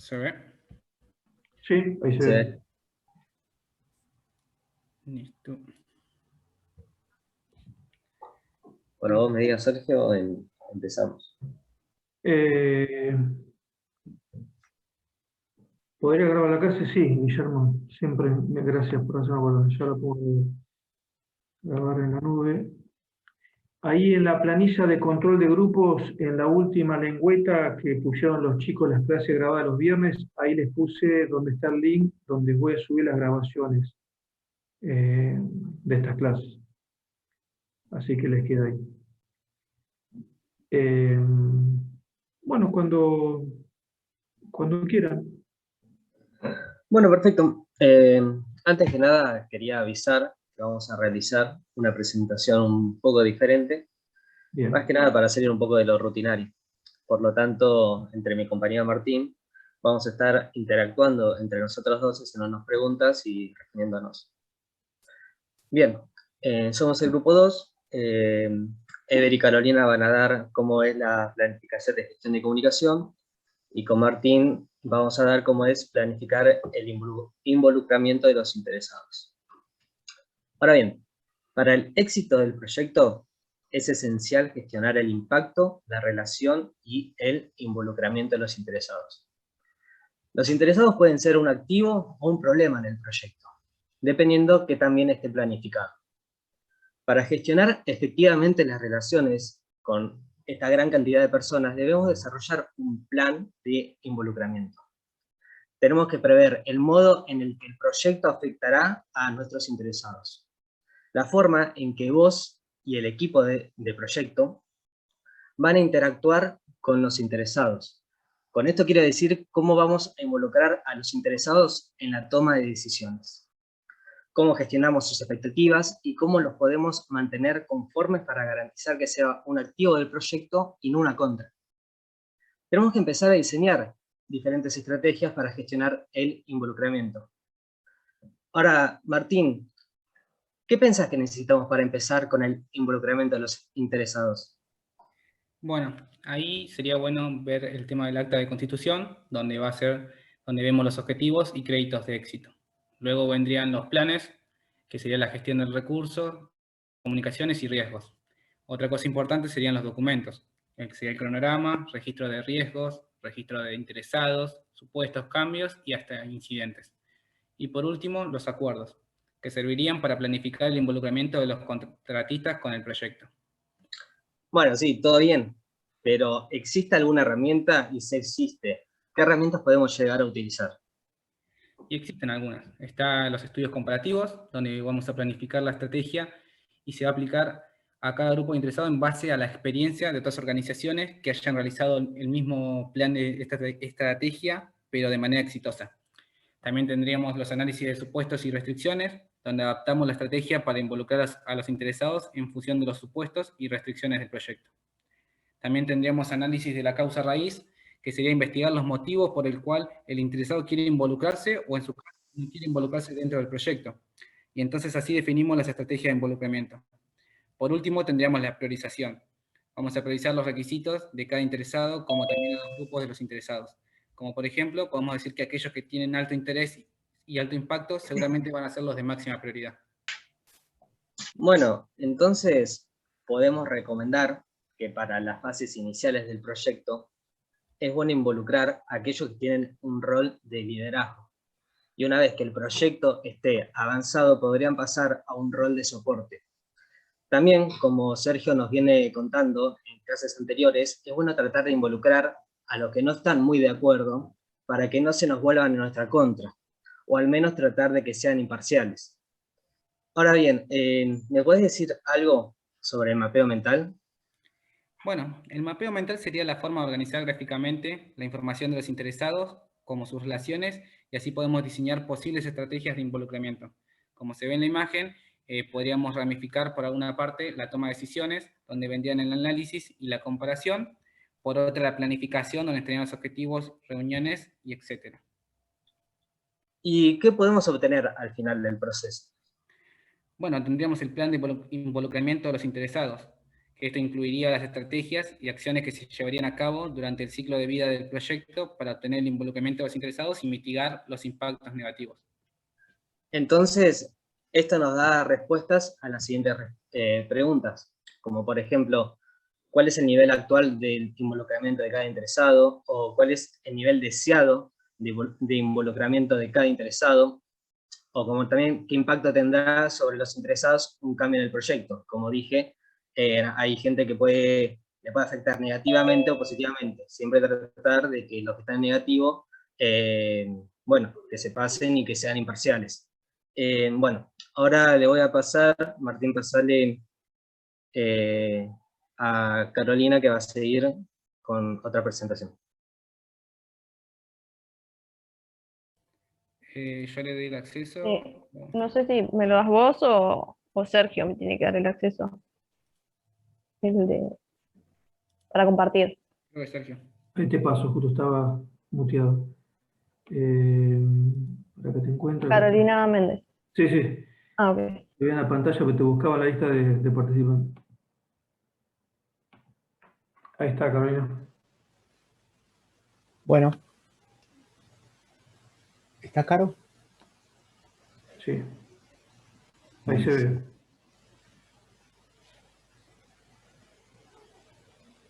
¿Se ve? Sí, ahí se ve. Listo. Bueno, vos me digas, Sergio, empezamos. ¿Podría grabar la clase? Sí, Guillermo. Siempre, gracias por hacerme acordar. Ya la puedo grabar en la nube. Ahí en la planilla de control de grupos, en la última lengüeta que pusieron los chicos las clases grabadas los viernes, ahí les puse donde está el link, donde voy a subir las grabaciones de estas clases. Así que les queda ahí. Bueno, cuando quieran. Bueno, perfecto. Antes que nada, quería avisar que vamos a realizar una presentación un poco diferente, Bien. más que nada para salir un poco de lo rutinario. Por lo tanto, entre mi compañero Martín, vamos a estar interactuando entre nosotros dos, haciéndonos preguntas y respondiéndonos. Bien, somos el grupo 2. Ever y Carolina van a dar cómo es la planificación de gestión de comunicación, y con Martín vamos a dar cómo es planificar el involucramiento de los interesados. Ahora bien, para el éxito del proyecto es esencial gestionar el impacto, la relación y el involucramiento de los interesados. Los interesados pueden ser un activo o un problema en el proyecto, dependiendo que también esté planificado. Para gestionar efectivamente las relaciones con esta gran cantidad de personas, debemos desarrollar un plan de involucramiento. Tenemos que prever el modo en el que el proyecto afectará a nuestros interesados. La forma en que vos y el equipo de proyecto van a interactuar con los interesados. Con esto quiero decir cómo vamos a involucrar a los interesados en la toma de decisiones, cómo gestionamos sus expectativas y cómo los podemos mantener conformes para garantizar que sea un activo del proyecto y no una contra. Tenemos que empezar a diseñar diferentes estrategias para gestionar el involucramiento. Ahora, Martín, ¿qué pensás que necesitamos para empezar con el involucramiento de los interesados? Bueno, ahí sería bueno ver el tema del acta de constitución, donde vemos los objetivos y créditos de éxito. Luego vendrían los planes, que sería la gestión del recurso, comunicaciones y riesgos. Otra cosa importante serían los documentos, que sería el cronograma, registro de riesgos, registro de interesados, supuestos cambios y hasta incidentes. Y por último, los acuerdos, que servirían para planificar el involucramiento de los contratistas con el proyecto. Bueno, sí, todo bien, pero ¿existe alguna herramienta? Y si existe, ¿qué herramientas podemos llegar a utilizar? Y existen algunas. Están los estudios comparativos, donde vamos a planificar la estrategia y se va a aplicar a cada grupo interesado en base a la experiencia de otras organizaciones que hayan realizado el mismo plan de estrategia, pero de manera exitosa. También tendríamos los análisis de supuestos y restricciones, donde adaptamos la estrategia para involucrar a los interesados en función de los supuestos y restricciones del proyecto. También tendríamos análisis de la causa raíz, que sería investigar los motivos por el cual el interesado quiere involucrarse o en su caso no quiere involucrarse dentro del proyecto. Y entonces así definimos las estrategias de involucramiento. Por último tendríamos la priorización. Vamos a priorizar los requisitos de cada interesado, como también los grupos de los interesados. Como por ejemplo, podemos decir que aquellos que tienen alto interés y alto impacto seguramente van a ser los de máxima prioridad. Bueno, entonces podemos recomendar que para las fases iniciales del proyecto es bueno involucrar a aquellos que tienen un rol de liderazgo. Y una vez que el proyecto esté avanzado, podrían pasar a un rol de soporte. También, como Sergio nos viene contando en clases anteriores, es bueno tratar de involucrar a los que no están muy de acuerdo para que no se nos vuelvan en nuestra contra, o al menos tratar de que sean imparciales. Ahora bien, ¿me puedes decir algo sobre el mapeo mental? Bueno, el mapeo mental sería la forma de organizar gráficamente la información de los interesados, como sus relaciones, y así podemos diseñar posibles estrategias de involucramiento. Como se ve en la imagen, podríamos ramificar por alguna parte la toma de decisiones, donde vendrían el análisis y la comparación, por otra la planificación, donde estarían los objetivos, reuniones y etc. ¿Y qué podemos obtener al final del proceso? Bueno, tendríamos el plan de involucramiento de los interesados, Esto incluiría las estrategias y acciones que se llevarían a cabo durante el ciclo de vida del proyecto para obtener el involucramiento de los interesados y mitigar los impactos negativos. Entonces, esto nos da respuestas a las siguientes preguntas, como por ejemplo, ¿cuál es el nivel actual del involucramiento de cada interesado? ¿O cuál es el nivel deseado de involucramiento de cada interesado? O como también, ¿qué impacto tendrá sobre los interesados un cambio en el proyecto? Como dije, hay gente que le puede afectar negativamente o positivamente. Siempre tratar de que los que están en negativo, bueno, que se pasen y que sean imparciales. Bueno, ahora le voy a pasar, Martín, pasale a Carolina, que va a seguir con otra presentación. Yo le doy el acceso. No sé si me lo das vos o Sergio me tiene que dar el acceso. Para compartir. Creo que Sergio. Ahí te paso, justo estaba muteado. Para que te encuentres. Carolina Méndez. Sí, sí. Ah, ok. Te veía en la pantalla que te buscaba la lista de participantes. Ahí está, Carolina. Bueno. ¿Está Caro? Sí. Ahí se ve.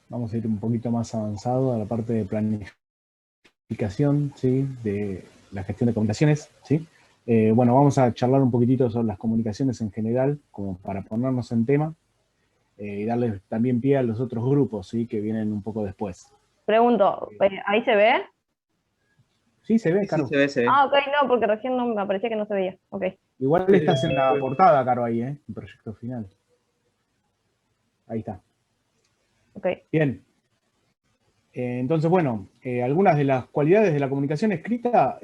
Vamos a ir un poquito más avanzado a la parte de planificación, ¿sí? De la gestión de comunicaciones, ¿sí? Bueno, vamos a charlar un poquitito sobre las comunicaciones en general, como para ponernos en tema, y darle también pie a los otros grupos, ¿sí? Que vienen un poco después. Pregunto, ¿ahí se ve? Sí, se ve, Caro. Sí, se ve, se ve. Ah, ok, no, porque recién no me parecía que no se veía. Ok. Igual estás en la portada, Caro, ahí, ¿eh? El proyecto final. Ahí está. Ok. Bien. Entonces, bueno, algunas de las cualidades de la comunicación escrita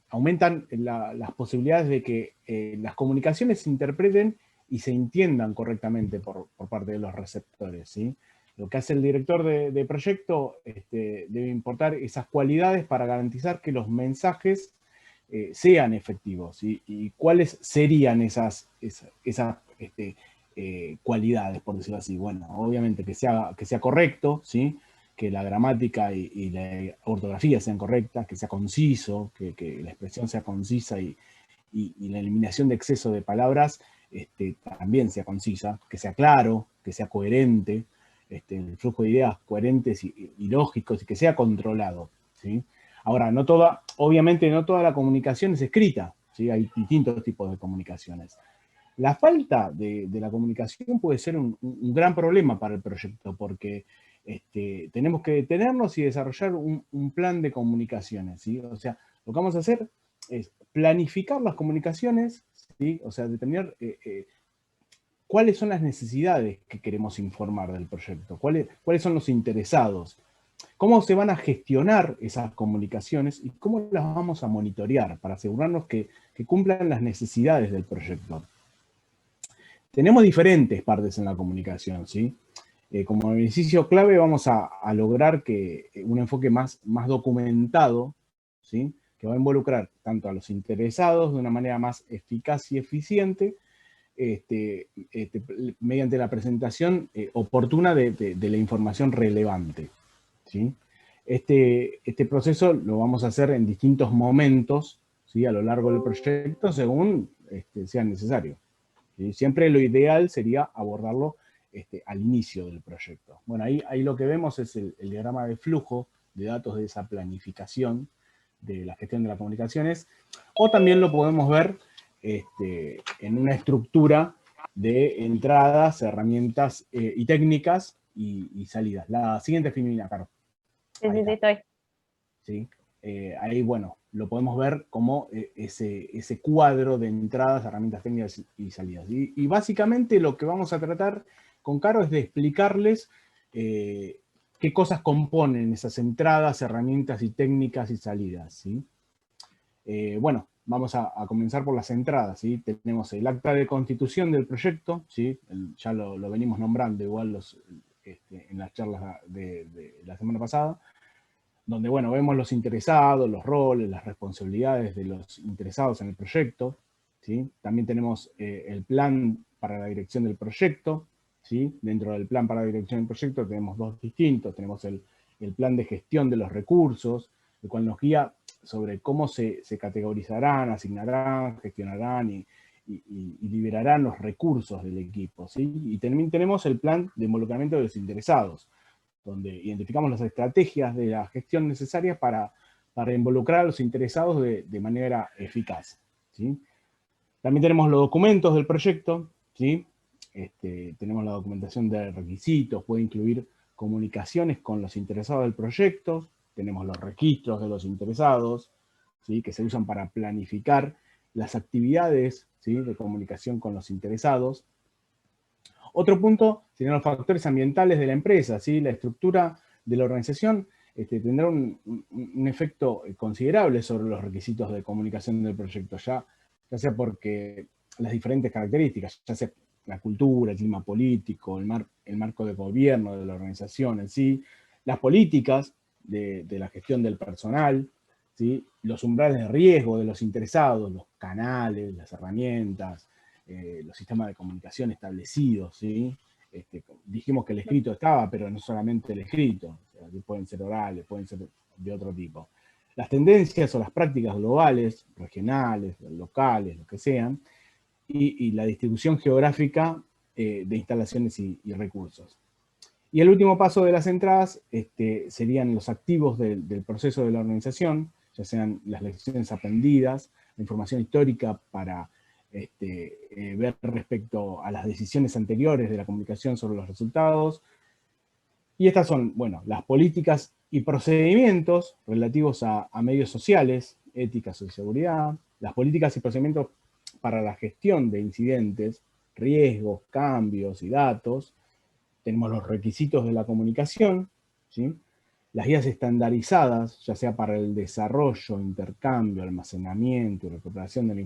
aumentan las posibilidades de que las comunicaciones se interpreten y se entiendan correctamente por parte de los receptores, ¿sí? Lo que hace el director de proyecto debe importar esas cualidades para garantizar que los mensajes sean efectivos. ¿Y cuáles serían esas cualidades, por decirlo así? Bueno, obviamente que sea correcto, ¿sí? Que la gramática y la ortografía sean correctas, que sea conciso, que la expresión sea concisa y la eliminación de exceso de palabras también sea concisa, que sea claro, que sea coherente, el flujo de ideas coherentes y lógicos y que sea controlado, ¿sí? Ahora, obviamente no toda la comunicación es escrita, ¿sí? Hay distintos tipos de comunicaciones. La falta de la comunicación puede ser un gran problema para el proyecto, porque tenemos que detenernos y desarrollar un plan de comunicaciones, ¿sí? O sea, lo que vamos a hacer es planificar las comunicaciones, ¿sí? O sea, determinar cuáles son las necesidades que queremos informar del proyecto, cuáles son los interesados, cómo se van a gestionar esas comunicaciones y cómo las vamos a monitorear para asegurarnos que cumplan las necesidades del proyecto. Tenemos diferentes partes en la comunicación, ¿sí? Como beneficio clave vamos a lograr que un enfoque más documentado, ¿sí? Que va a involucrar tanto a los interesados de una manera más eficaz y eficiente, mediante la presentación oportuna de la información relevante, ¿sí? Este proceso lo vamos a hacer en distintos momentos, ¿sí? A lo largo del proyecto, según sea necesario. ¿Sí? Siempre lo ideal sería abordarlo al inicio del proyecto. Bueno, ahí lo que vemos es el diagrama de flujo de datos de esa planificación de la gestión de las comunicaciones, o también lo podemos ver en una estructura de entradas, herramientas y técnicas y salidas. La siguiente filmina, Caro. Sí, estoy. ¿Sí? Ahí, bueno, lo podemos ver como ese cuadro de entradas, herramientas técnicas y salidas. Y básicamente lo que vamos a tratar con Caro es de explicarles qué cosas componen esas entradas, herramientas y técnicas y salidas, ¿sí? Bueno, vamos a comenzar por las entradas, ¿sí? Tenemos el acta de constitución del proyecto, ¿sí? Ya lo venimos nombrando igual en las charlas de la semana pasada, donde, bueno, vemos los interesados, los roles, las responsabilidades de los interesados en el proyecto, ¿sí? También tenemos el plan para la dirección del proyecto, ¿sí? Dentro del plan para la dirección del proyecto tenemos dos distintos. Tenemos el plan de gestión de los recursos, el cual nos guía sobre cómo se categorizarán, asignarán, gestionarán y liberarán los recursos del equipo, ¿sí? Y también tenemos el plan de involucramiento de los interesados, donde identificamos las estrategias de la gestión necesarias para involucrar a los interesados de manera eficaz, ¿sí? También tenemos los documentos del proyecto, ¿sí? Tenemos la documentación de requisitos, puede incluir comunicaciones con los interesados del proyecto, tenemos los registros de los interesados, ¿sí? Que se usan para planificar las actividades, ¿sí? De comunicación con los interesados. Otro punto serían los factores ambientales de la empresa, ¿sí? La estructura de la organización tendrá un efecto considerable sobre los requisitos de comunicación del proyecto, ya sea porque las diferentes características, ya sea la cultura, el clima político, el marco de gobierno de la organización en sí, las políticas de la gestión del personal, ¿sí? Los umbrales de riesgo de los interesados, los canales, las herramientas, los sistemas de comunicación establecidos, ¿sí? Dijimos que el escrito estaba, pero no solamente el escrito, o sea, que pueden ser orales, pueden ser de otro tipo. Las tendencias o las prácticas globales, regionales, locales, lo que sean, y la distribución geográfica de instalaciones y recursos. Y el último paso de las entradas serían los activos del proceso de la organización, ya sean las lecciones aprendidas, la información histórica para ver respecto a las decisiones anteriores de la comunicación sobre los resultados. Y estas son, bueno, las políticas y procedimientos relativos a medios sociales, éticas y seguridad, las políticas y procedimientos para la gestión de incidentes, riesgos, cambios y datos. Tenemos los requisitos de la comunicación, ¿sí? Las guías estandarizadas, ya sea para el desarrollo, intercambio, almacenamiento y recuperación de la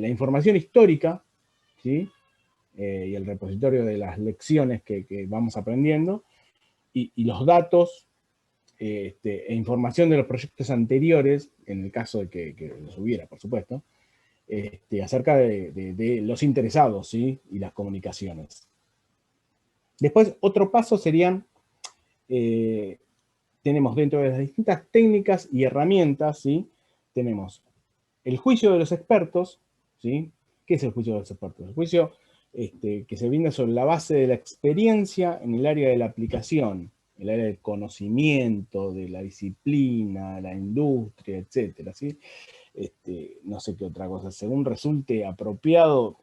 información histórica, ¿sí? Y el repositorio de las lecciones que vamos aprendiendo, y los datos e información de los proyectos anteriores, en el caso de que los hubiera, por supuesto, acerca de los interesados, ¿sí? Y las comunicaciones. Después, otro paso serían, tenemos dentro de las distintas técnicas y herramientas, ¿sí? Tenemos el juicio de los expertos, ¿sí? ¿Qué es el juicio de los expertos? El juicio que se brinda sobre la base de la experiencia en el área de la aplicación, el área del conocimiento, de la disciplina, la industria, etcétera, ¿sí? No sé qué otra cosa, según resulte apropiado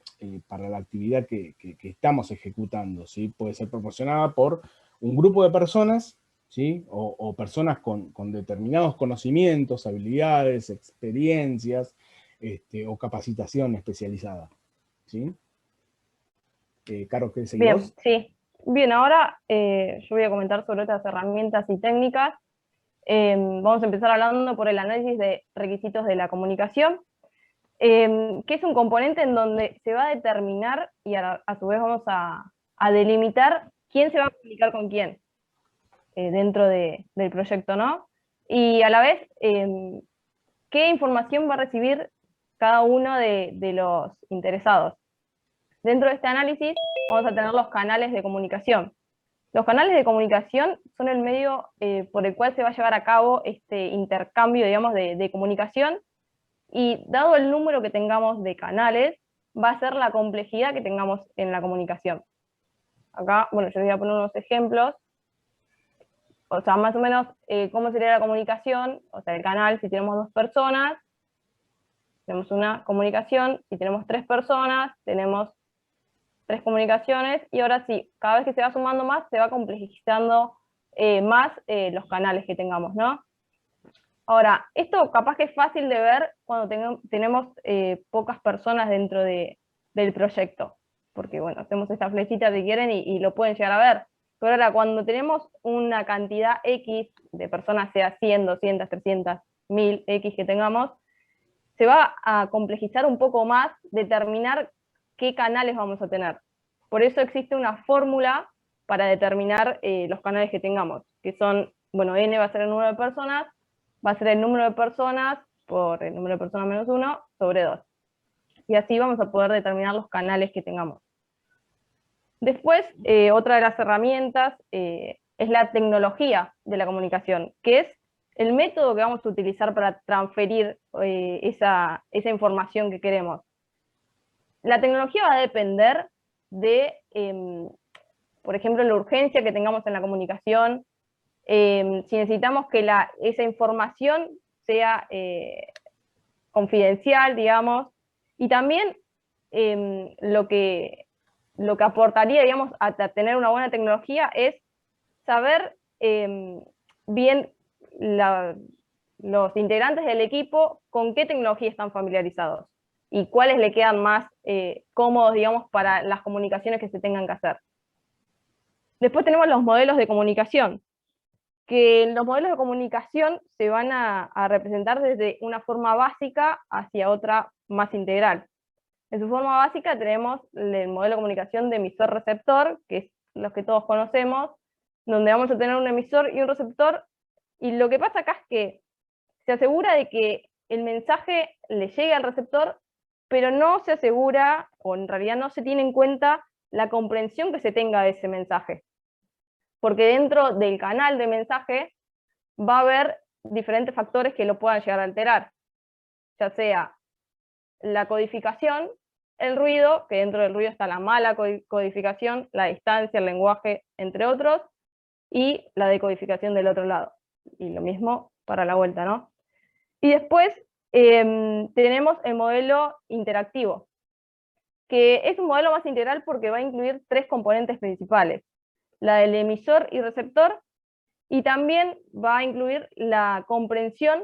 para la actividad que estamos ejecutando, ¿sí? Puede ser proporcionada por un grupo de personas, ¿sí? O personas con determinados conocimientos, habilidades, experiencias, o capacitación especializada, ¿sí? Caro, ¿qué seguís Bien, vos? sí. Bien, ahora yo voy a comentar sobre otras herramientas y técnicas. Vamos a empezar hablando por el análisis de requisitos de la comunicación, que es un componente en donde se va a determinar y a su vez vamos a delimitar quién se va a comunicar con quién dentro del proyecto, ¿no? Y a la vez, qué información va a recibir cada uno de los interesados. Dentro de este análisis vamos a tener los canales de comunicación. Los canales de comunicación son el medio por el cual se va a llevar a cabo este intercambio, digamos, de comunicación, y dado el número que tengamos de canales, va a ser la complejidad que tengamos en la comunicación. Acá, bueno, yo les voy a poner unos ejemplos, o sea, más o menos cómo sería la comunicación, o sea, el canal, si tenemos 2 personas, tenemos una comunicación, si tenemos 3 personas, tenemos 3 comunicaciones, y ahora sí, cada vez que se va sumando más, se va complejizando más los canales que tengamos, ¿no? Ahora, esto capaz que es fácil de ver cuando tenemos pocas personas dentro del proyecto, porque bueno, hacemos esta flechita si quieren y lo pueden llegar a ver. Pero ahora, cuando tenemos una cantidad X de personas, sea 100, 200, 300, 1000, X que tengamos, se va a complejizar un poco más determinar qué canales vamos a tener. Por eso existe una fórmula para determinar los canales que tengamos, que son, bueno, n va a ser el número de personas, va a ser el número de personas por el número de personas menos 1 sobre 2. Y así vamos a poder determinar los canales que tengamos. Después, otra de las herramientas es la tecnología de la comunicación, que es el método que vamos a utilizar para transferir esa información que queremos. La tecnología va a depender de, por ejemplo, la urgencia que tengamos en la comunicación, si necesitamos que esa información sea confidencial, digamos, y también lo que aportaría, digamos, a tener una buena tecnología es saber bien los integrantes del equipo con qué tecnología están familiarizados y cuáles le quedan más cómodos, digamos, para las comunicaciones que se tengan que hacer. Después tenemos los modelos de comunicación, que los modelos de comunicación se van a representar desde una forma básica hacia otra más integral. En su forma básica tenemos el modelo de comunicación de emisor-receptor, que es los que todos conocemos, donde vamos a tener un emisor y un receptor, y lo que pasa acá es que se asegura de que el mensaje le llegue al receptor, pero no se asegura, o en realidad no se tiene en cuenta, la comprensión que se tenga de ese mensaje. Porque dentro del canal de mensaje va a haber diferentes factores que lo puedan llegar a alterar, ya sea la codificación, el ruido, que dentro del ruido está la mala codificación, la distancia, el lenguaje, entre otros, y la decodificación del otro lado. Y lo mismo para la vuelta, ¿no? Y después tenemos el modelo interactivo, que es un modelo más integral porque va a incluir 3 componentes principales: la del emisor y receptor, y también va a incluir la comprensión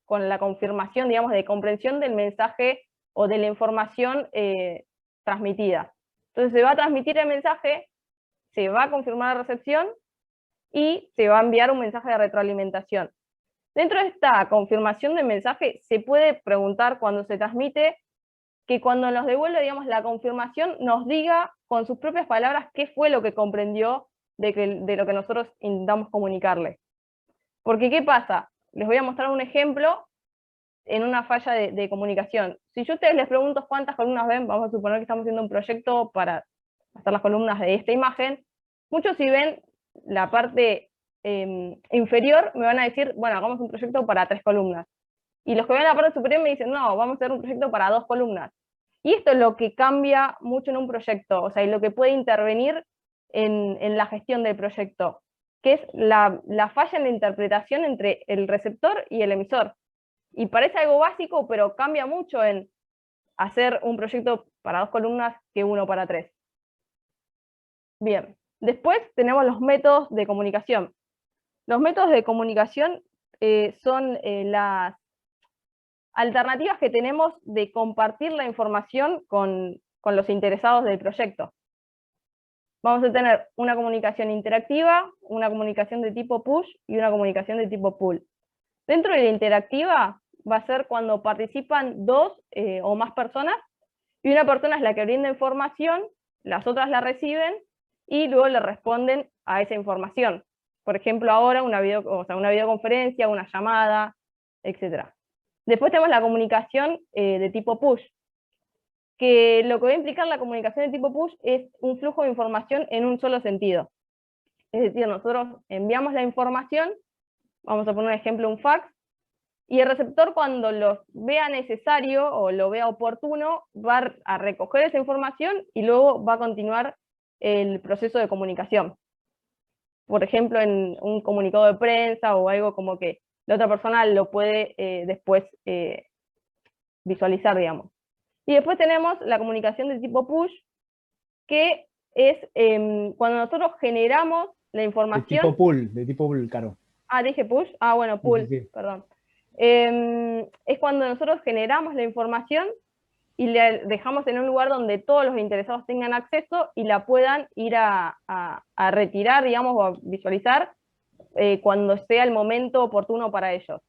con la confirmación, digamos, de comprensión del mensaje o de la información transmitida. Entonces se va a transmitir el mensaje, se va a confirmar la recepción y se va a enviar un mensaje de retroalimentación. Dentro de esta confirmación del mensaje se puede preguntar cuando se transmite que cuando nos devuelve, digamos, la confirmación nos diga con sus propias palabras qué fue lo que comprendió de lo que nosotros intentamos comunicarle. Porque ¿qué pasa? Les voy a mostrar un ejemplo en una falla de comunicación. Si yo a ustedes les pregunto cuántas columnas ven, vamos a suponer que estamos haciendo un proyecto para hacer las columnas de esta imagen, muchos si ven la parte inferior me van a decir, bueno, hagamos un proyecto para 3 columnas. Y los que ven la parte superior me dicen, no, vamos a hacer un proyecto para 2 columnas. Y esto es lo que cambia mucho en un proyecto, o sea, y lo que puede intervenir en la gestión del proyecto, que es la falla en la interpretación entre el receptor y el emisor. Y parece algo básico, pero cambia mucho en hacer un proyecto para 2 columnas que uno para 3. Bien, después tenemos los métodos de comunicación. Los métodos de comunicación son las alternativas que tenemos de compartir la información con los interesados del proyecto. Vamos a tener una comunicación interactiva, una comunicación de tipo push y una comunicación de tipo pull. Dentro de la interactiva va a ser cuando participan 2 o más personas, y una persona es la que brinda información, las otras la reciben y luego le responden a esa información. Por ejemplo, ahora una videoconferencia, una llamada, etc. Después tenemos la comunicación de tipo push, que lo que va a implicar la comunicación de tipo push es un flujo de información en un solo sentido. Es decir, nosotros enviamos la información, vamos a poner un ejemplo, un fax, y el receptor, cuando lo vea necesario o lo vea oportuno, va a recoger esa información y luego va a continuar el proceso de comunicación. Por ejemplo, en un comunicado de prensa o algo como que la otra persona lo puede después visualizar, digamos. Y después tenemos la comunicación de tipo push, que es cuando nosotros generamos la información... De tipo pull, Caro. Ah, dije push. Ah, bueno, pull, Sí, sí, sí. perdón. Es cuando nosotros generamos la información y la dejamos en un lugar donde todos los interesados tengan acceso y la puedan ir a retirar, digamos, o a visualizar cuando sea el momento oportuno para ellos.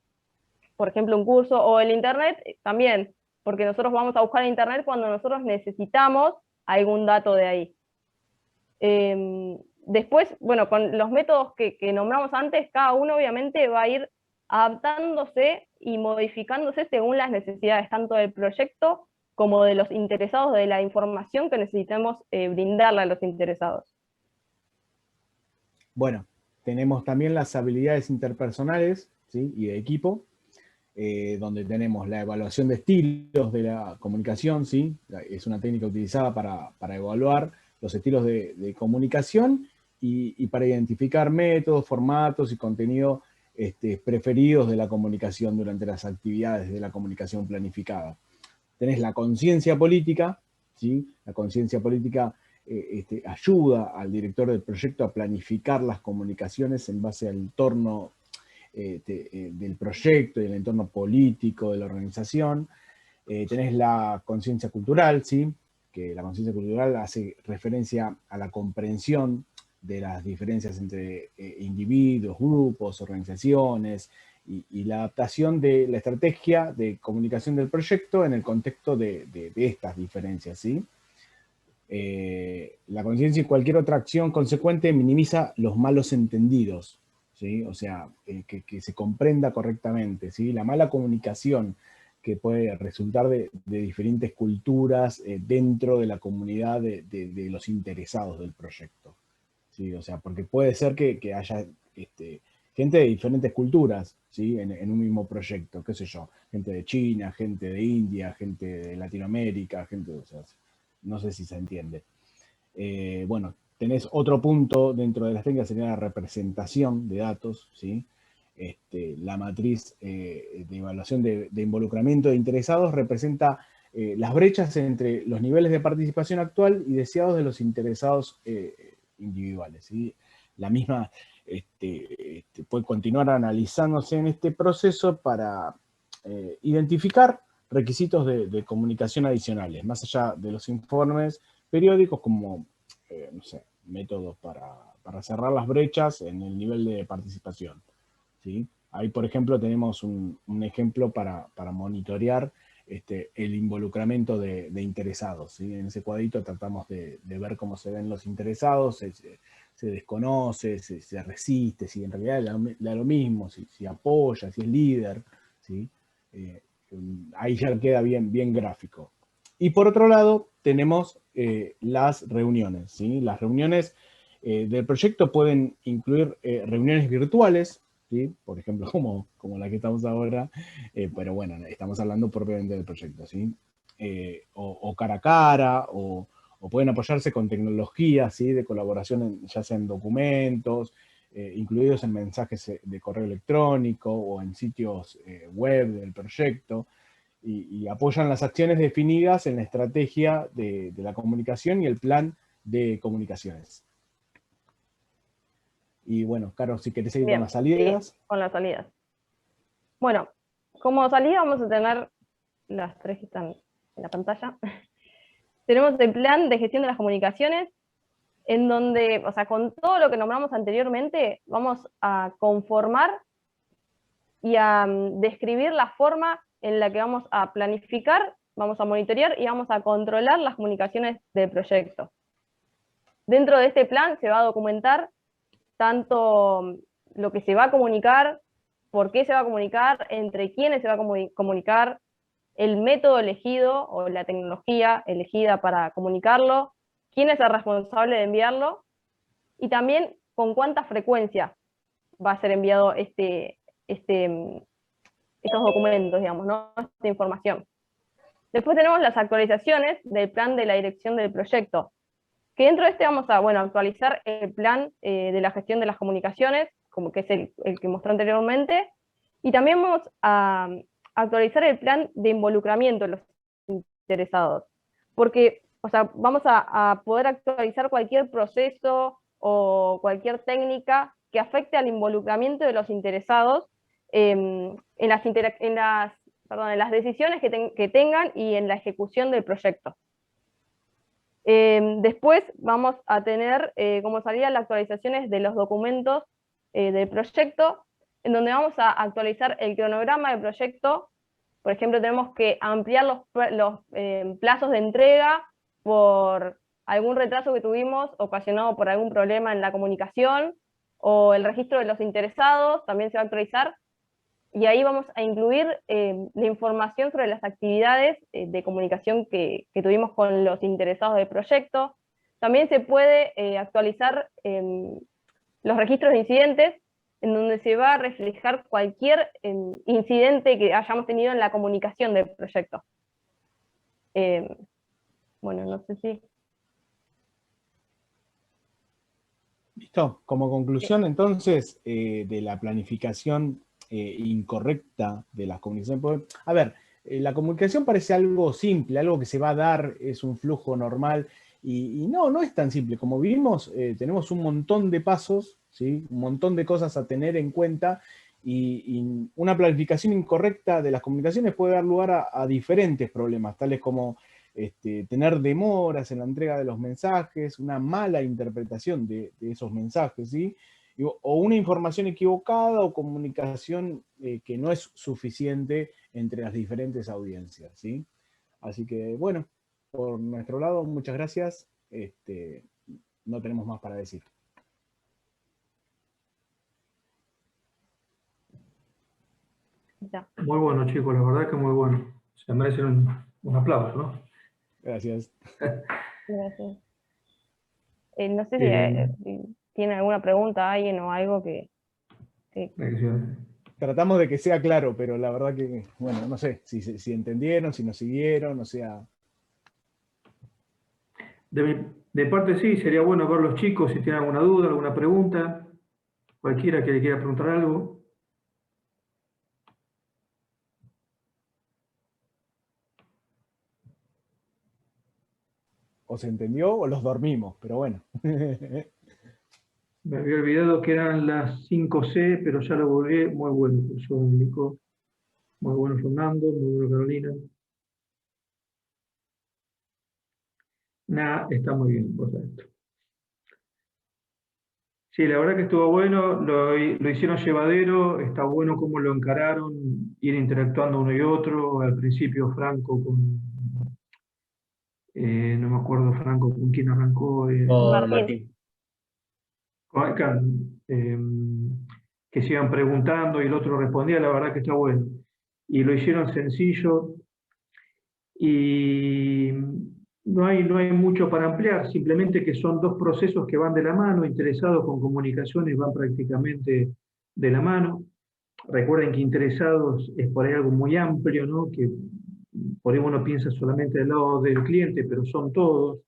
Por ejemplo, un curso o el internet también, porque nosotros vamos a buscar internet cuando nosotros necesitamos algún dato de ahí. Después, bueno, con los métodos que nombramos antes, cada uno obviamente va a ir adaptándose y modificándose según las necesidades tanto del proyecto como de los interesados, de la información que necesitamos brindarle a los interesados. Bueno, tenemos también las habilidades interpersonales, ¿sí? Y de equipo, donde tenemos la evaluación de estilos de la comunicación, ¿sí? Es una técnica utilizada para evaluar los estilos de comunicación y para identificar métodos, formatos y contenido preferidos de la comunicación durante las actividades de la comunicación planificada. Tenés la conciencia política, ¿sí? La conciencia política ayuda al director del proyecto a planificar las comunicaciones en base al entorno del proyecto y el entorno político de la organización. Tenés la conciencia cultural, ¿sí? Que la conciencia cultural hace referencia a la comprensión de las diferencias entre individuos, grupos, organizaciones, y la adaptación de la estrategia de comunicación del proyecto en el contexto de estas diferencias, ¿sí? La conciencia y cualquier otra acción consecuente minimiza los malos entendidos, ¿sí? O sea, que se comprenda correctamente, ¿sí? La mala comunicación que puede resultar de diferentes culturas dentro de la comunidad de los interesados del proyecto, ¿sí? O sea, porque puede ser que haya gente de diferentes culturas, ¿sí? En un mismo proyecto, qué sé yo, gente de China, gente de India, gente de Latinoamérica, gente, o sea, no sé si se entiende. Bueno, tenés otro punto dentro de las técnicas, sería la representación de datos, ¿sí? La matriz de evaluación de involucramiento de interesados representa las brechas entre los niveles de participación actual y deseados de los interesados individuales, ¿sí? La misma puede continuar analizándose en este proceso para identificar requisitos de comunicación adicionales, más allá de los informes periódicos, como, no sé, métodos para cerrar las brechas en el nivel de participación, ¿sí? Ahí, por ejemplo, tenemos un ejemplo para monitorear el involucramiento de interesados, ¿sí? En ese cuadrito tratamos de ver cómo se ven los interesados, se desconoce, se resiste, si en realidad le da lo mismo, si apoya, si es líder, ¿sí? Ahí ya queda bien gráfico. Y por otro lado, tenemos las reuniones, ¿sí? Las reuniones del proyecto pueden incluir reuniones virtuales, ¿sí? Por ejemplo, como la que estamos ahora, pero bueno, estamos hablando propiamente del proyecto, ¿sí? O cara a cara, o pueden apoyarse con tecnologías, ¿sí? De colaboración, ya sea en documentos, incluidos en mensajes de correo electrónico o en sitios web del proyecto, y apoyan las acciones definidas en la estrategia de la comunicación y el plan de comunicaciones. Y bueno, Caro, si querés seguir con las salidas. Sí, con las salidas. Bueno, como salida vamos a tener las tres que están en la pantalla. Tenemos el plan de gestión de las comunicaciones, en donde, o sea, con todo lo que nombramos anteriormente, vamos a conformar y a describir la forma en la que vamos a planificar, vamos a monitorear y vamos a controlar las comunicaciones del proyecto. Dentro de este plan se va a documentar tanto lo que se va a comunicar, por qué se va a comunicar, entre quiénes se va a comunicar, el método elegido o la tecnología elegida para comunicarlo, quién es el responsable de enviarlo, y también con cuánta frecuencia va a ser enviado estos documentos, digamos, ¿no? Esta información. Después tenemos las actualizaciones del plan de la dirección del proyecto, que dentro de este vamos a, bueno, actualizar el plan de la gestión de las comunicaciones, como que es el que mostré anteriormente, y también vamos a actualizar el plan de involucramiento de los interesados, porque, o sea, vamos a poder actualizar cualquier proceso o cualquier técnica que afecte al involucramiento de los interesados en las decisiones que tengan y en la ejecución del proyecto. Después vamos a tener como salida las actualizaciones de los documentos del proyecto, en donde vamos a actualizar el cronograma del proyecto. Por ejemplo, tenemos que ampliar los plazos de entrega por algún retraso que tuvimos ocasionado por algún problema en la comunicación, o el registro de los interesados también se va a actualizar. y ahí vamos a incluir la información sobre las actividades de comunicación que tuvimos con los interesados del proyecto. También se puede actualizar los registros de incidentes, en donde se va a reflejar cualquier incidente que hayamos tenido en la comunicación del proyecto. Bueno, no sé si... Listo. Como conclusión, entonces, de la planificación incorrecta de las comunicaciones. A ver, la comunicación parece algo simple, algo que se va a dar, es un flujo normal, y no es tan simple. Como vimos, tenemos un montón de pasos, ¿sí? Un montón de cosas a tener en cuenta, y una planificación incorrecta de las comunicaciones puede dar lugar a diferentes problemas, tales como tener demoras en la entrega de los mensajes, una mala interpretación de esos mensajes, ¿sí? O una información equivocada o comunicación que no es suficiente entre las diferentes audiencias, ¿sí? Así que, bueno, por nuestro lado, muchas gracias. No tenemos más para decir. Ya. Muy bueno, chicos, la verdad que muy bueno. Se merecen un aplauso, ¿no? Gracias. Gracias. No sé Eh, si tiene alguna pregunta alguien o algo que... Tratamos de que sea claro, pero la verdad que, bueno, no sé si entendieron, si nos siguieron, o sea... De parte sí, sería bueno ver los chicos si tienen alguna duda, alguna pregunta, cualquiera que le quiera preguntar algo. O se entendió o los dormimos, pero bueno. Me había olvidado que eran las 5C, pero ya lo volví. Muy bueno, eso me indicó. Muy bueno Fernando, muy bueno Carolina. Nada, está muy bien, por esto. Sí, la verdad que estuvo bueno, lo hicieron llevadero, está bueno cómo lo encararon, ir interactuando uno y otro. Al principio Franco con, no me acuerdo Franco con quién arrancó, Con Martín. Martín. que se iban preguntando y el otro respondía, la verdad que está bueno. Y lo hicieron sencillo y no hay mucho para ampliar, simplemente que son dos procesos que van de la mano, interesados con comunicaciones van prácticamente de la mano. Recuerden que interesados es por ahí algo muy amplio, ¿no? Que por ahí uno piensa solamente del lado del cliente, pero son todos.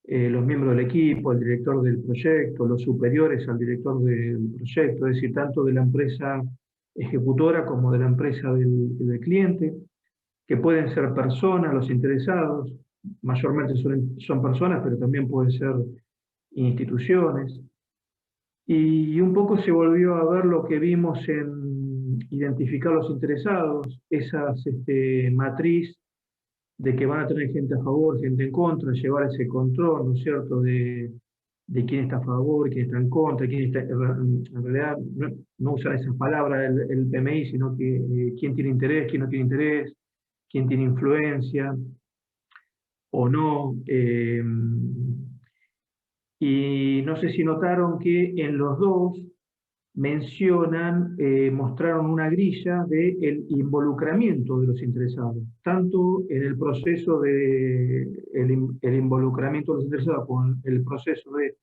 Los miembros del equipo, el director del proyecto, los superiores al director del proyecto, es decir, tanto de la empresa ejecutora como de la empresa del cliente, que pueden ser personas, los interesados, mayormente son personas, pero también pueden ser instituciones. Y un poco se volvió a ver lo que vimos en identificar los interesados, esa matriz de que van a tener gente a favor, gente en contra, llevar ese control, ¿no es cierto?, de quién está a favor, quién está en contra, quién está, en realidad no usan esas palabras el PMI, sino que quién tiene interés, quién no tiene interés, quién tiene influencia o no. Y no sé si notaron que en los dos mencionan, mostraron una grilla del involucramiento de los interesados, tanto en el proceso de el involucramiento de los interesados como en el proceso de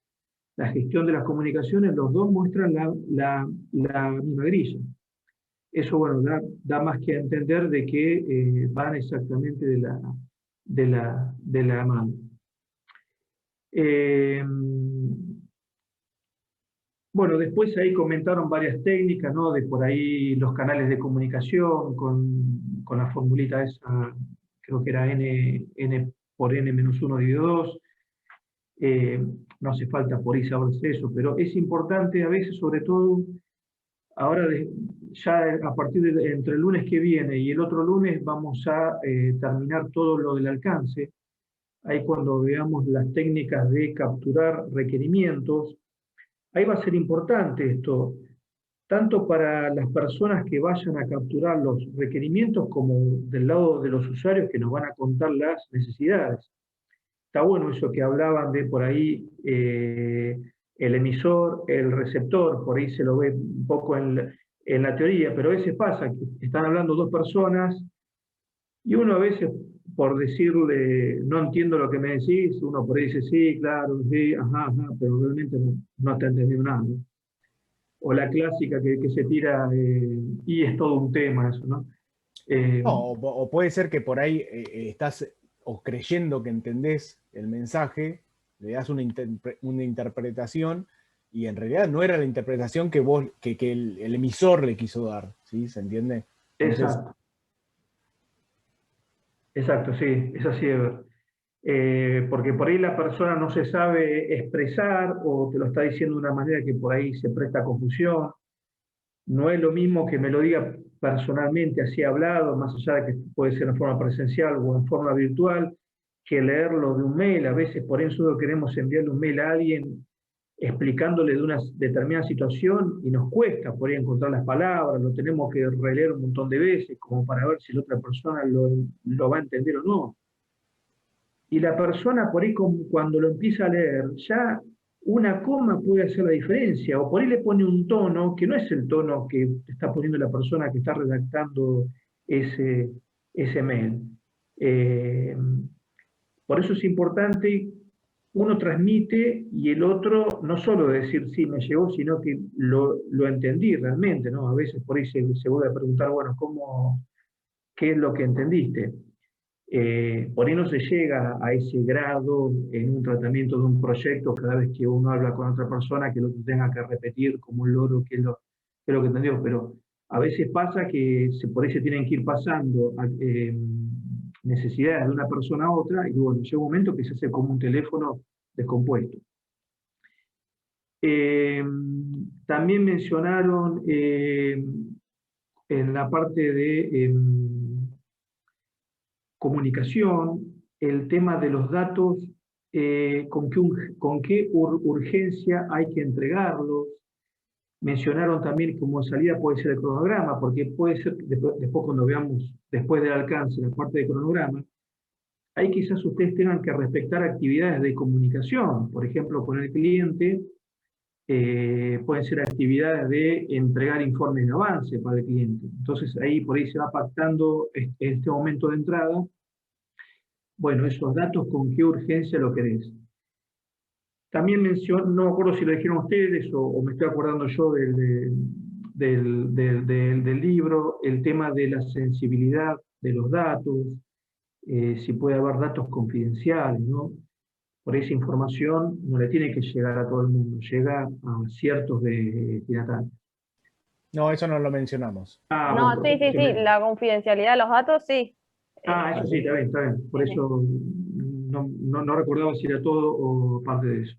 la gestión de las comunicaciones, los dos muestran la misma grilla. Eso, bueno, da más que a entender de que van exactamente de la mano. Bueno, después ahí comentaron varias técnicas, ¿no? De por ahí los canales de comunicación con la formulita esa, creo que era N por N-1 dividido 2. No hace falta por ahí saberse eso, pero es importante a veces, sobre todo, ahora ya a partir de entre el lunes que viene y el otro lunes vamos a terminar todo lo del alcance. Ahí cuando veamos las técnicas de capturar requerimientos, ahí va a ser importante esto, tanto para las personas que vayan a capturar los requerimientos como del lado de los usuarios que nos van a contar las necesidades. Está bueno eso que hablaban de por ahí el emisor, el receptor, por ahí se lo ve un poco en en la teoría, pero a veces pasa que están hablando dos personas y uno a veces, por decirle, no entiendo lo que me decís, uno por ahí dice, sí, claro, sí, ajá, pero realmente no está entendiendo nada, ¿no? O la clásica que se tira, y es todo un tema eso, ¿no? No, o puede ser que por ahí estás o creyendo que entendés el mensaje, le das una interpretación y en realidad no era la interpretación que el emisor le quiso dar, ¿sí? ¿Se entiende? Entonces, Exacto, sí, es así. Porque por ahí la persona no se sabe expresar o te lo está diciendo de una manera que por ahí se presta a confusión. No es lo mismo que me lo diga personalmente, así hablado, más allá de que puede ser en forma presencial o en forma virtual, que leerlo de un mail. A veces por eso queremos enviarle un mail a alguien explicándole de una determinada situación y nos cuesta por ahí encontrar las palabras, lo tenemos que releer un montón de veces como para ver si la otra persona lo va a entender o no. Y la persona por ahí cuando lo empieza a leer, ya una coma puede hacer la diferencia, o por ahí le pone un tono que no es el tono que está poniendo la persona que está redactando ese mail. Por eso es importante, uno transmite y el otro no solo decir sí, me llegó, sino que lo entendí realmente, ¿no? A veces por ahí se vuelve a preguntar, bueno, ¿qué es lo que entendiste? Por ahí no se llega a ese grado en un tratamiento de un proyecto cada vez que uno habla con otra persona que el otro tenga que repetir como un loro qué es lo que entendió, pero a veces pasa que por ahí se tienen que ir pasando necesidades de una persona a otra y bueno, llega un momento que se hace como un teléfono descompuesto. También mencionaron en la parte de comunicación, el tema de los datos, con qué urgencia hay que entregarlos. Mencionaron también como salida puede ser el cronograma, porque puede ser, después cuando veamos, después del alcance, la parte de cronograma, ahí quizás ustedes tengan que respetar actividades de comunicación, por ejemplo, con el cliente, pueden ser actividades de entregar informes de avance para el cliente. Entonces ahí por ahí se va pactando este momento de entrada. Bueno, esos datos, ¿con qué urgencia lo querés? También mencionó, no me acuerdo si lo dijeron ustedes o me estoy acordando yo del libro, el tema de la sensibilidad de los datos, si puede haber datos confidenciales, ¿no? Por esa información no le tiene que llegar a todo el mundo, llega a ciertos destinatarios. no, eso no lo mencionamos. No, sí, la confidencialidad de los datos, sí. Eso sí, está bien. Por eso no recordaba si era todo o parte de eso.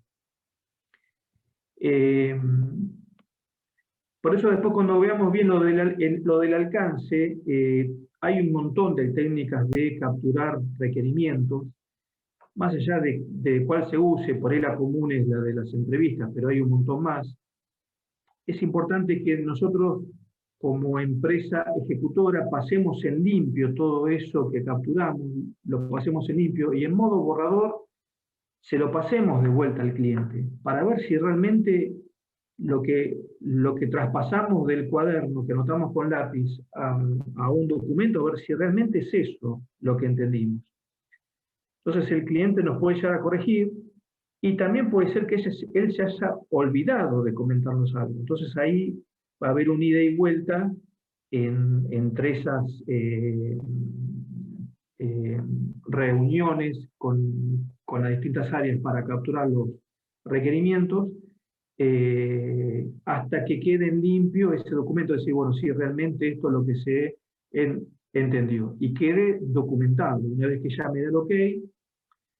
Por eso después cuando veamos bien lo del alcance, hay un montón de técnicas de capturar requerimientos, más allá de cuál se use, por ahí la común es la de las entrevistas, pero hay un montón más. Es importante que nosotros como empresa ejecutora pasemos en limpio todo eso que capturamos, lo pasemos en limpio y en modo borrador se lo pasemos de vuelta al cliente para ver si realmente lo que traspasamos del cuaderno que anotamos con lápiz a un documento, a ver si realmente es eso lo que entendimos. Entonces el cliente nos puede llegar a corregir y también puede ser que él se haya olvidado de comentarnos algo. Entonces ahí va a haber un ida y vuelta entre esas reuniones con las distintas áreas para capturar los requerimientos, hasta que quede en limpio ese documento, decir, bueno, sí, realmente esto es lo que se entendió, y quede documentado. Una vez que ya me dé el ok,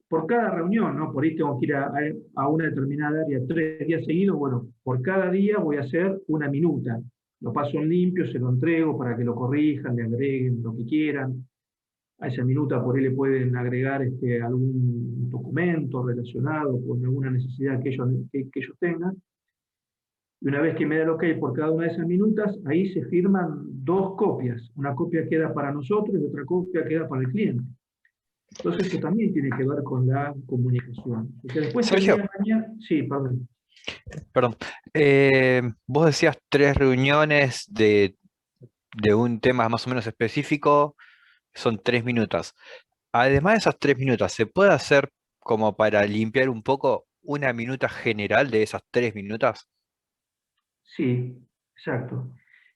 por cada reunión, ¿no? Por ahí tengo que ir a una determinada área 3 días seguidos, bueno, por cada día voy a hacer una minuta. Lo paso en limpio, se lo entrego para que lo corrijan, le agreguen lo que quieran. A esa minuta por ahí le pueden agregar algún documento relacionado con alguna necesidad que ellos tengan. Y una vez que me da el ok por cada una de esas minutas, ahí se firman 2 copias. Una copia queda para nosotros y otra copia queda para el cliente. Entonces eso también tiene que ver con la comunicación. Porque después Sergio. sí, perdón. Perdón. Vos decías 3 reuniones de un tema más o menos específico, son 3 minutos. Además de esos 3 minutos, ¿se puede hacer como para limpiar un poco una minuta general de esas 3 minutos? Sí, exacto.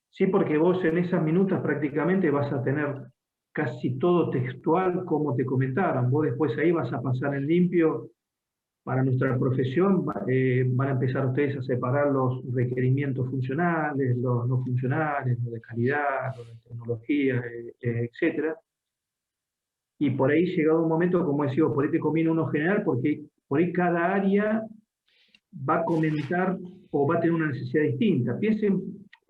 Sí, porque vos en esas minutas prácticamente vas a tener casi todo textual como te comentaron. Vos después ahí vas a pasar en limpio. Para nuestra profesión van a empezar ustedes a separar los requerimientos funcionales, los no funcionales, los de calidad, los de tecnología, etcétera. Y por ahí llegado un momento, como decía, por ahí te conviene uno general, porque por ahí cada área va a comentar o va a tener una necesidad distinta. Piensen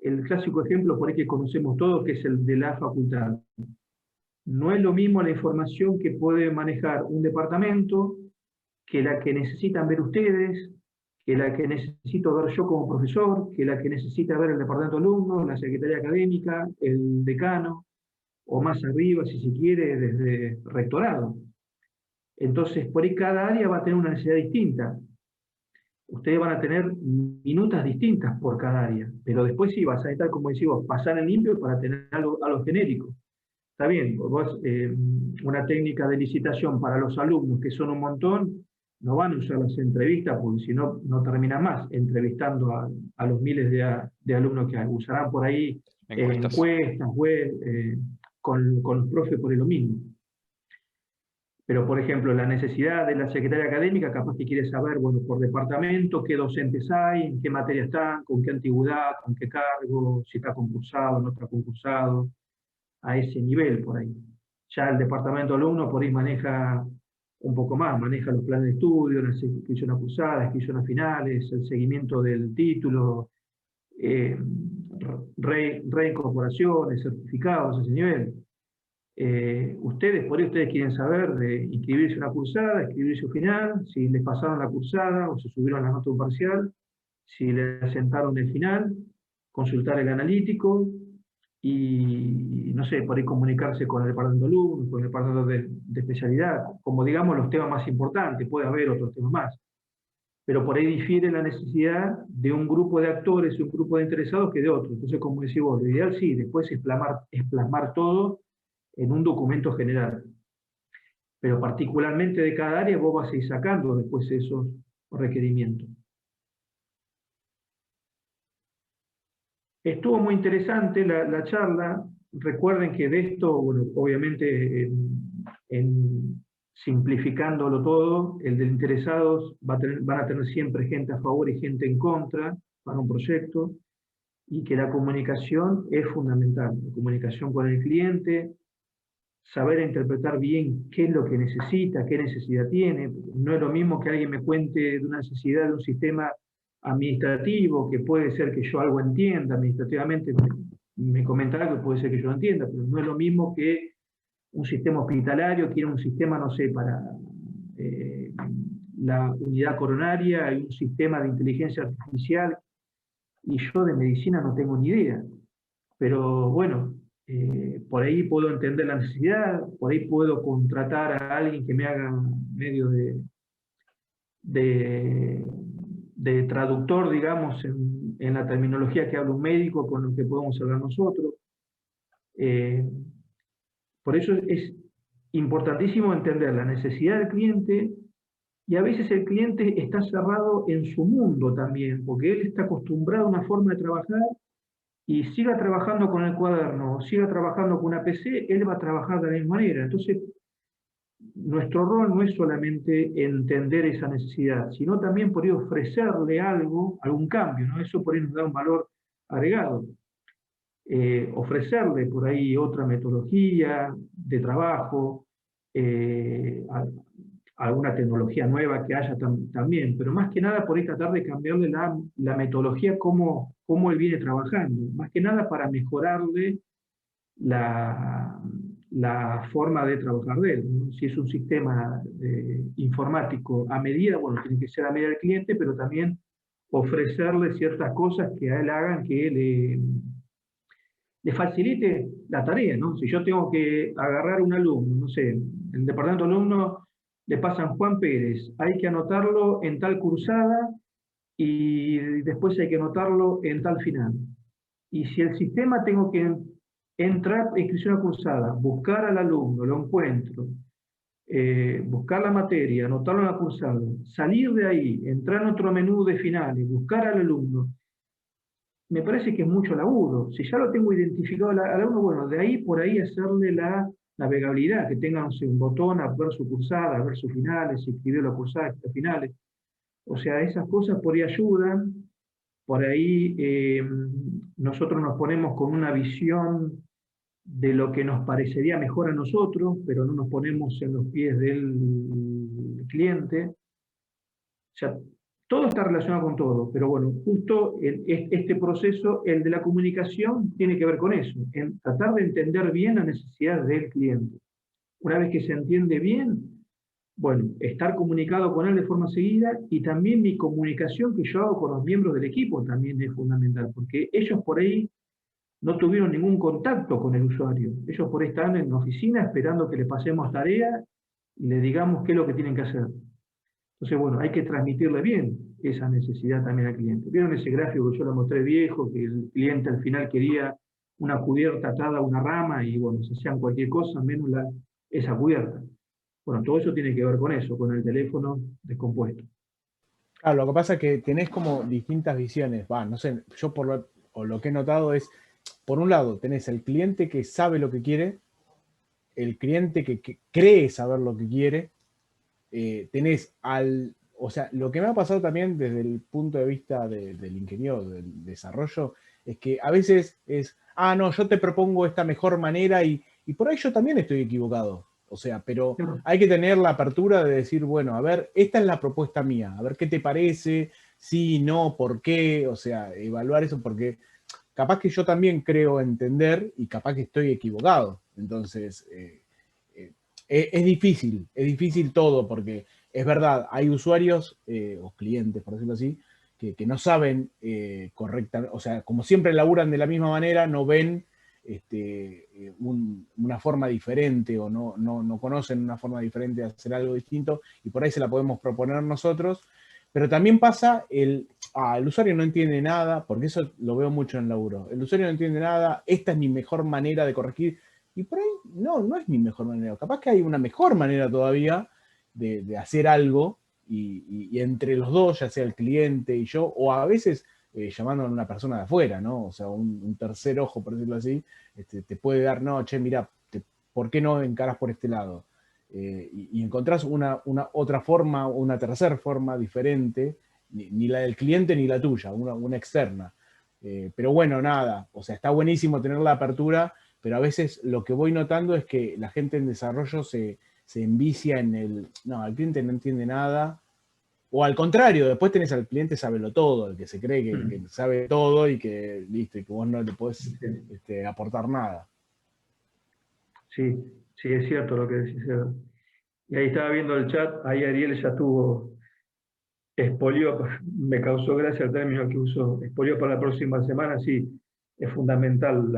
el clásico ejemplo por ahí que conocemos todos, que es el de la facultad. No es lo mismo la información que puede manejar un departamento que la que necesitan ver ustedes, que la que necesito ver yo como profesor, que la que necesita ver el departamento de alumnos, la secretaría académica, el decano, o más arriba, si se quiere, desde rectorado. Entonces, por ahí cada área va a tener una necesidad distinta. Ustedes van a tener minutas distintas por cada área, pero después sí vas a estar, como decimos, pasar en limpio para tener algo genérico. Está bien, vos, una técnica de licitación para los alumnos, que son un montón, no van a usar las entrevistas, porque si no, no termina más entrevistando a los miles de alumnos que hay. Usarán por ahí Encuestas. encuestas, web, con los profes por lo mismo. Pero, por ejemplo, la necesidad de la secretaria académica, capaz que quiere saber, bueno, por departamento, qué docentes hay, en qué materia están, con qué antigüedad, con qué cargo, si está concursado, no está concursado, a ese nivel por ahí. Ya el departamento de alumnos por ahí maneja un poco más, maneja los planes de estudio, las inscripciones cursadas, inscripciones finales, el seguimiento del título, reincorporaciones, certificados, a ese nivel. Ustedes, por ahí ustedes quieren saber de inscribirse una cursada, inscribirse un final, si les pasaron la cursada o se subieron la nota de un parcial, si les asentaron el final, consultar el analítico y, no sé, por ahí comunicarse con el departamento de alumnos, con el departamento de especialidad, como digamos los temas más importantes, puede haber otros temas más. Pero por ahí difiere la necesidad de un grupo de actores y un grupo de interesados que de otro. Entonces, como decís vos, lo ideal sí, después es plasmar todo en un documento general. Pero particularmente de cada área vos vas a ir sacando después esos requerimientos. Estuvo muy interesante la charla. Recuerden que de esto, bueno, obviamente simplificándolo todo, el de interesados van a tener siempre gente a favor y gente en contra para un proyecto, y que la comunicación es fundamental. La comunicación con el cliente, saber interpretar bien qué es lo que necesita, qué necesidad tiene. No es lo mismo que alguien me cuente de una necesidad de un sistema administrativo, que puede ser que yo algo entienda administrativamente, me comenta algo que puede ser que yo no entienda, pero no es lo mismo que un sistema hospitalario, quiere un sistema, no sé, para la unidad coronaria, hay un sistema de inteligencia artificial, y yo de medicina no tengo ni idea. Pero bueno, por ahí puedo entender la necesidad, por ahí puedo contratar a alguien que me haga medio de traductor, digamos, en la terminología que habla un médico con lo que podemos hablar nosotros. Por eso es importantísimo entender la necesidad del cliente, y a veces el cliente está cerrado en su mundo también, porque él está acostumbrado a una forma de trabajar, y siga trabajando con el cuaderno, siga trabajando con una PC, él va a trabajar de la misma manera. Entonces, nuestro rol no es solamente entender esa necesidad, sino también por ahí ofrecerle algo, algún cambio, ¿no? Eso por ahí nos da un valor agregado. Ofrecerle por ahí otra metodología de trabajo, alguna tecnología nueva que haya también, pero más que nada por ahí tratar de cambiarle la metodología, cómo él viene trabajando, más que nada para mejorarle la forma de trabajar de él, ¿no? Si es un sistema informático a medida, bueno, tiene que ser a medida del cliente, pero también ofrecerle ciertas cosas que a él hagan que le facilite la tarea, ¿no? Si yo tengo que agarrar un alumno, no sé, el departamento de alumnos le pasan Juan Pérez, hay que anotarlo en tal cursada, y después hay que anotarlo en tal final. Y si el sistema tengo que entrar a inscripción cursada, buscar al alumno, lo encuentro, buscar la materia, anotarlo en la cursada, salir de ahí, entrar en otro menú de finales, buscar al alumno, me parece que es mucho laburo. Si ya lo tengo identificado al alumno, bueno, de ahí por ahí hacerle la navegabilidad, que tenga, no sé, un botón a ver su cursada, a ver sus finales, escribir la cursada, escribir finales. O sea, esas cosas por ahí ayudan. Por ahí nosotros nos ponemos con una visión de lo que nos parecería mejor a nosotros, pero no nos ponemos en los pies del cliente. O sea, todo está relacionado con todo, pero bueno, justo este proceso, el de la comunicación, tiene que ver con eso, en tratar de entender bien las necesidades del cliente. Una vez que se entiende bien, bueno, estar comunicado con él de forma seguida, y también mi comunicación que yo hago con los miembros del equipo también es fundamental, porque ellos por ahí no tuvieron ningún contacto con el usuario. Ellos por ahí están en la oficina esperando que les pasemos tarea y les digamos qué es lo que tienen que hacer. Entonces, bueno, hay que transmitirle bien esa necesidad también al cliente. ¿Vieron ese gráfico que yo le mostré viejo, que el cliente al final quería una cubierta atada a una rama y, bueno, se hacían cualquier cosa menos esa cubierta? Bueno, todo eso tiene que ver con eso, con el teléfono descompuesto. Claro, lo que pasa es que tenés como distintas visiones. No sé, yo lo que he notado es, por un lado, tenés el cliente que sabe lo que quiere, el cliente que cree saber lo que quiere, tenés o sea, lo que me ha pasado también desde el punto de vista del ingeniero, del desarrollo, es que a veces no, yo te propongo esta mejor manera y por ahí yo también estoy equivocado. O sea, pero hay que tener la apertura de decir, bueno, a ver, esta es la propuesta mía, a ver qué te parece, sí, no, por qué, o sea, evaluar eso, porque capaz que yo también creo entender y capaz que estoy equivocado. Entonces, es difícil todo, porque es verdad, hay usuarios o clientes, por decirlo así, que no saben correctamente, o sea, como siempre laburan de la misma manera, no ven una forma diferente o no conocen una forma diferente de hacer algo distinto, y por ahí se la podemos proponer nosotros. Pero también pasa el usuario no entiende nada, porque eso lo veo mucho en el laburo. El usuario no entiende nada, esta es mi mejor manera de corregir. Y por ahí no es mi mejor manera. Capaz que hay una mejor manera todavía de hacer algo, y entre los dos, ya sea el cliente y yo, o a veces llamando a una persona de afuera, ¿no? O sea, un tercer ojo, por decirlo así, te puede dar, no, che, mira, ¿por qué no encaras por este lado? Y encontrás una otra forma, una tercera forma diferente, ni la del cliente ni la tuya, una externa. Pero bueno, nada, o sea, está buenísimo tener la apertura, pero a veces lo que voy notando es que la gente en desarrollo se envicia en no, el cliente no entiende nada, o al contrario, después tenés al cliente sábelo todo, el que se cree que sabe todo y que listo, y que vos no le podés aportar nada. Sí, sí, es cierto lo que decís, Eva. Y ahí estaba viendo el chat, ahí Ariel ya tuvo expolio, me causó gracia el término que usó, expolio para la próxima semana. Sí, es fundamental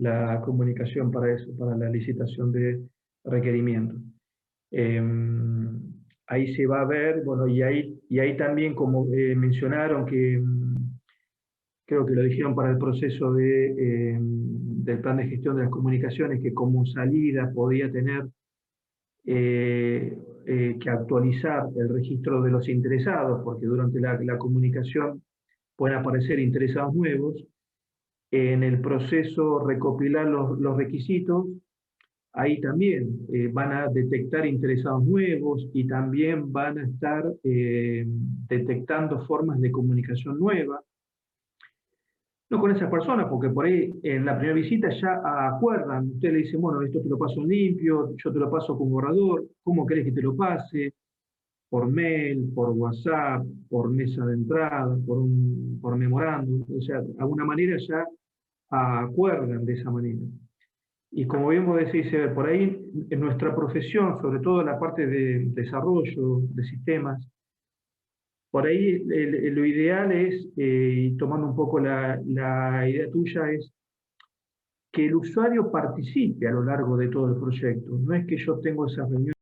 la comunicación para eso, para la licitación de requerimientos. Ahí se va a ver, bueno, y ahí también, como mencionaron, que creo que lo dijeron para el proceso del plan de gestión de las comunicaciones, que como salida podía tener que actualizar el registro de los interesados, porque durante la comunicación pueden aparecer interesados nuevos. En el proceso recopilar los requisitos, ahí también van a detectar interesados nuevos y también van a estar detectando formas de comunicación nuevas. No con esas personas, porque por ahí en la primera visita ya acuerdan, usted le dice, bueno, esto te lo paso en limpio, yo te lo paso con borrador, ¿cómo querés que te lo pase? Por mail, por WhatsApp, por mesa de entrada, por memorándum, o sea, de alguna manera ya acuerdan de esa manera. Y como bien vos decís, por ahí en nuestra profesión, sobre todo en la parte de desarrollo de sistemas, por ahí lo ideal es, y tomando un poco la idea tuya, es que el usuario participe a lo largo de todo el proyecto. No es que yo tengo esas reuniones